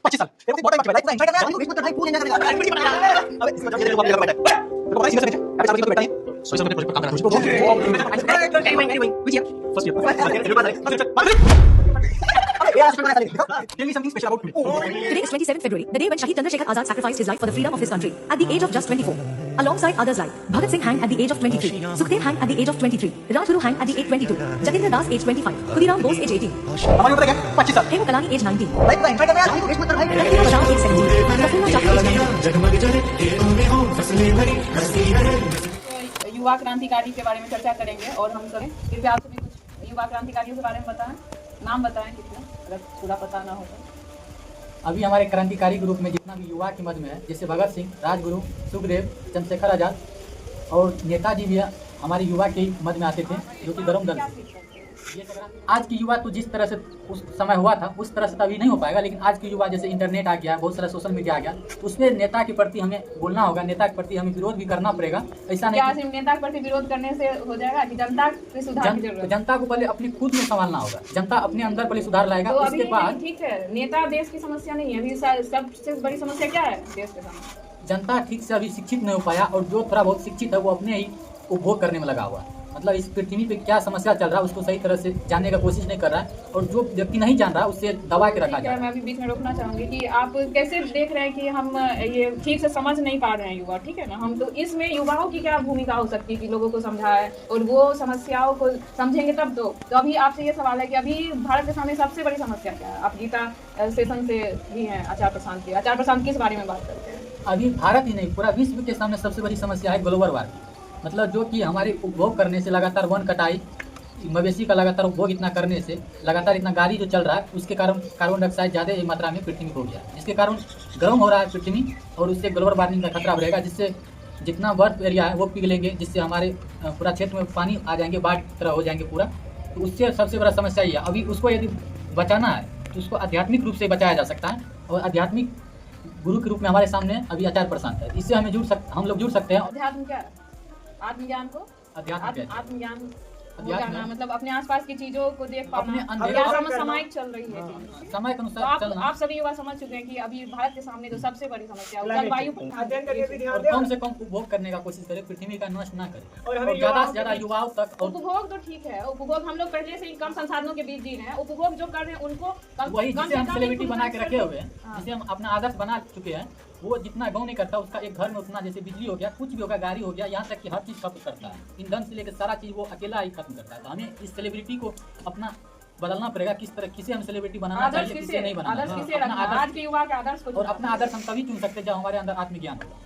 25 साल तेरे को बहुत टाइम बाकी है, लाइफ पूरा एंजॉय करना है भाई, वेस्ट मत कर भाई, फुल एंजॉय करेगा। अबे बड़ी बड़ा अबे इसको जब ये लोग बैठा है तेरे को पता है सीरियस में अबे सारी बैठा है सॉरी सॉरी प्रोजेक्ट पर काम कर रहा हूं which year first year tell me something special about me. Today is 27th February, the day when Shahid Chandrasekhar Azad sacrificed his life for the freedom of his country at the age of just 24. Alongside others like Bhagat Singh hanged at the age of 23, Sukhdev hanged at the age of 23, Rajguru hanged at the age 22, Jatendra Das age 25, Khudiram Bose age 18, हमारी उम्र क्या 25 साल Hemu Kalani age 19, life पूरा enjoy करना है भाई, waste मत कर भाई। Ranbir Kapoor age 17, Katrina Kaif age 19. युवा क्रांतिकारी के बारे में चर्चा करेंगे और हम करें कृपया आप सभी कुछ युवा क्रांतिकारियों के बारे में बताएं, नाम बताएं कितना, अगर पूरा पता ना हो तो। अभी हमारे क्रांतिकारी ग्रुप में जितना भी युवा के मध्य में है, जैसे भगत सिंह, राजगुरु, सुखदेव, चंद्रशेखर आजाद और नेताजी भी हमारे युवा के मध्य में आते थे, जो कि गरम दल ये आज की युवा तो जिस तरह से उस समय हुआ था उस तरह से तो अभी नहीं हो पाएगा, लेकिन आज की युवा जैसे इंटरनेट आ गया, बहुत सारा सोशल मीडिया आ गया, तो उसमें नेता के प्रति हमें बोलना होगा, नेता के प्रति हमें विरोध भी करना पड़ेगा। ऐसा नहीं सिर्फ नेता के प्रति विरोध करने से हो जाएगा कि जनता के सुधार की जरूरत है। जनता को पहले अपनी खुद में संभालना होगा, जनता अपने अंदर पहले सुधार लाएगा, तो उसके बाद ठीक है, नेता देश की समस्या नहीं है, अभी सबसे बड़ी समस्या क्या है देश के सामने? जनता ठीक से अभी शिक्षित नहीं हो पाया, और जो थोड़ा बहुत शिक्षित है वो अपने ही उपभोग करने में लगा हुआ है। मतलब इस पृथ्वी पे क्या समस्या चल रहा है उसको सही तरह से जानने का कोशिश नहीं कर रहा है, और जो व्यक्ति नहीं जान रहा है उससे दबा के रखा जा रहा है। मैं अभी बीच में रोकना चाहूंगी कि आप कैसे देख रहे हैं कि हम ये ठीक से समझ नहीं पा रहे हैं युवा, ठीक है ना? हम तो इसमें युवाओं की क्या भूमिका हो सकती है कि लोगों को समझाए और वो समस्याओं को समझेंगे तब तो अभी आपसे ये सवाल है कि अभी भारत के सामने सबसे बड़ी समस्या क्या है? आप गीता सेशन से भी हैं, आचार्य प्रशांत की, आचार्य प्रशांत किस बारे में बात करते हैं? अभी भारत ही नहीं पूरा विश्व के सामने सबसे बड़ी समस्या है ग्लोबल वार्मिंग। मतलब जो कि हमारे उपभोग करने से लगातार वन कटाई, मवेशी का लगातार उपभोग इतना करने से, लगातार इतना गाड़ी जो चल रहा है उसके कारण कार्बन डाइऑक्साइड ज़्यादा मात्रा में पृथ्वी को हो गया, जिसके कारण गर्म हो रहा है पृथ्वी, और उससे ग्लोबल वार्मिंग का खतरा बढ़ेगा, जिससे जितना बर्फ एरिया है वो पिघलेंगे, जिससे हमारे पूरा क्षेत्र में पानी आ जाएंगे, बाढ़ की तरह हो जाएंगे पूरा। तो उससे सबसे बड़ा समस्या ये है। अभी उसको यदि बचाना है तो उसको आध्यात्मिक रूप से बचाया जा सकता है, और आध्यात्मिक गुरु के रूप में हमारे सामने अभी आचार्य प्रशांत है, इससे हम लोग जुड़ सकते हैं। अध्यात्म क्या है? आत्मज्ञान को आत्मज्ञान जाना, मतलब अपने आसपास की चीजों को देख पाना, सामायिक चल रही है समय के अनुसार चलना। आप सभी युवा समझ चुके हैं कि अभी भारत के सामने जो सबसे बड़ी समस्या है जलवायु कम से कम उपभोग करने का कोशिश करें, पृथ्वी का नष्ट ना करें, और ज्यादा से ज्यादा युवाओं तक। उपभोग तो ठीक है, उपभोग हम लोग पहले से ही कम संसाधनों के बीच जी रहे हैं, उपभोग जो कर रहे हैं उनको वही जिसे हम सेलिब्रिटी बना के रखे हुए हैं, जिसे हम अपना आदर्श बना चुके हैं, वो जितना गाँव नहीं करता उसका एक घर में उतना, जैसे बिजली हो गया, कुछ भी होगा, गाड़ी हो गया, यहाँ तक कि हर चीज़ खत्म करता है, ईंधन से लेकर सारा चीज़ वो अकेला ही खत्म करता है। तो हमें इस सेलिब्रिटी को अपना बदलना पड़ेगा, किस तरह किसे हम सेलिब्रिटी बनाना चाहिए, किसे नहीं बनाना। आज के युवा के आदर्श को, और अपना आदर्श हम तभी चुन सकते हैं जब हमारे अंदर आत्मज्ञान होगा।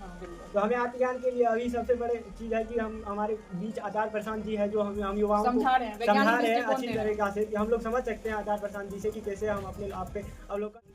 तो हमें आत्मज्ञान के लिए अभी सबसे बड़ी चीज़ है कि हम हमारे बीच आचार्य प्रशांत जी है, जो हम युवाओं को समझा रहे हैं अच्छी तरीका से, कि हम लोग समझ सकते हैं आचार्य प्रशांत जी से कि कैसे हम अपने आप पे अवलोकन।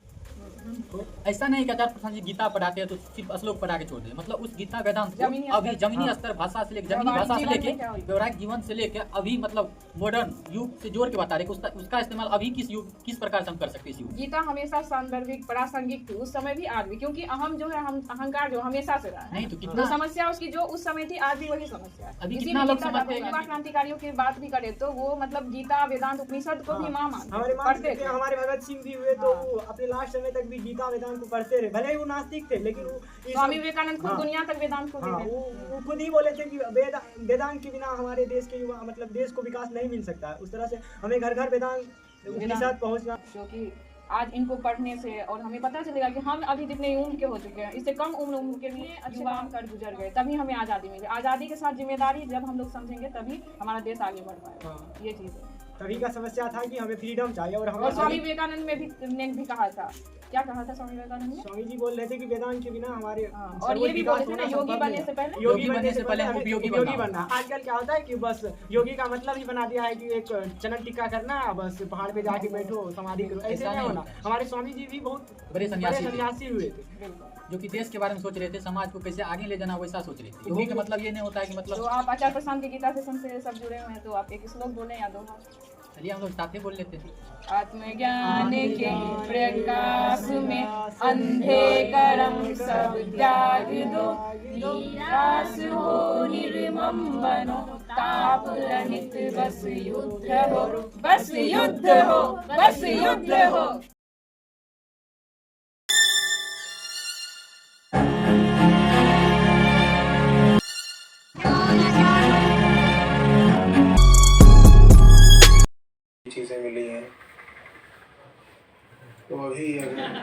तो ऐसा नहीं कि आचार्य प्रशांत जी गीता पढ़ाते हैं तो सिर्फ श्लोक पढ़ा के छोड़ दे, मतलब उस गीता वेदांत को अभी जमीनी स्तर भाषा से लेकर व्यवहारिक जीवन से लेकर अभी मतलब मॉडर्न युग से जोड़ के बता रहे उसका इस्तेमाल अभी किस प्रकार से हम कर सकते हैं। गीता हमेशा सांदर्भिक प्रासंगिक थी, उस समय भी आज भी, क्योंकि अहम जो है, हम अहंकार जो हमेशा से रहा है, नहीं तो कितना समस्या उसकी जो उस समय थी आज भी वही समस्या है। अभी कितना लोग समझते हैं। युवा क्रांतिकारियों की बात भी करें तो वो मतलब गीता वेदांत उपनिषद को भी मां मानते थे। हमारे भगत सिंह भी हुए तो अपने लास्ट समय तक भी गीता वेदांत को पढ़ते रहे, भले ही वो नास्तिक थे, लेकिन स्वामी विवेकानंद खुद दुनिया तक वेदांत को वो खुद ही बोले थे कि वेदांत के बिना हमारे देश के युवा मतलब देश को विकास नहीं मिल सकता है। उस तरह से हमें घर घर वेदांत पहुंचना, क्योंकि आज इनको पढ़ने से और हमें पता चलेगा कि हम अभी जितने उम्र के हो चुके हैं, इससे कम उम्र के लिए अच्छे काम कर गुजर गए, तभी हमें आज़ादी मिली। आज़ादी के साथ जिम्मेदारी जब हम लोग समझेंगे तभी हमारा देश आगे बढ़ पाएगा। ये चीज़ है, तभी का समस्या था कि हमें फ्रीडम चाहिए। और स्वामी विवेकानंद ने भी कहा था, क्या कहा था स्वामी विवेकानंद ने? स्वामी जी बोल रहे थे कि वेदांत के बिना हमारे और ये भी बोले थे ना, योगी बनने से पहले उपयोगी बनना। आजकल क्या होता है कि बस योगी का मतलब ही बना दिया है कि एक चनन टिक्का करना, बस पहाड़ पे जाके बैठो समाधि करो, ऐसे नहीं होना। हमारे स्वामी जी भी बहुत बड़े सन्यासी हुए थे, जो कि देश के बारे में सोच रहे थे, समाज को कैसे आगे ले जाना वैसा सोच रहे थे। योगी का मतलब ये नहीं होता है कि मतलब। तो आप आचार्य प्रशांत की गीता सेशन से सब जुड़े हुए हैं, तो आप एक श्लोक बोले या दो? चलिए हम लोग साथ ही बोल लेते हैं। आत्मज्ञान के प्रकाश में अंधे कर्म सब त्याग दो, निराश हो निर्मम बनो, ताप रहित बस युद्ध हो, बस युद्ध हो, बस युद्ध हो। मिली हैं। तो अभी अगर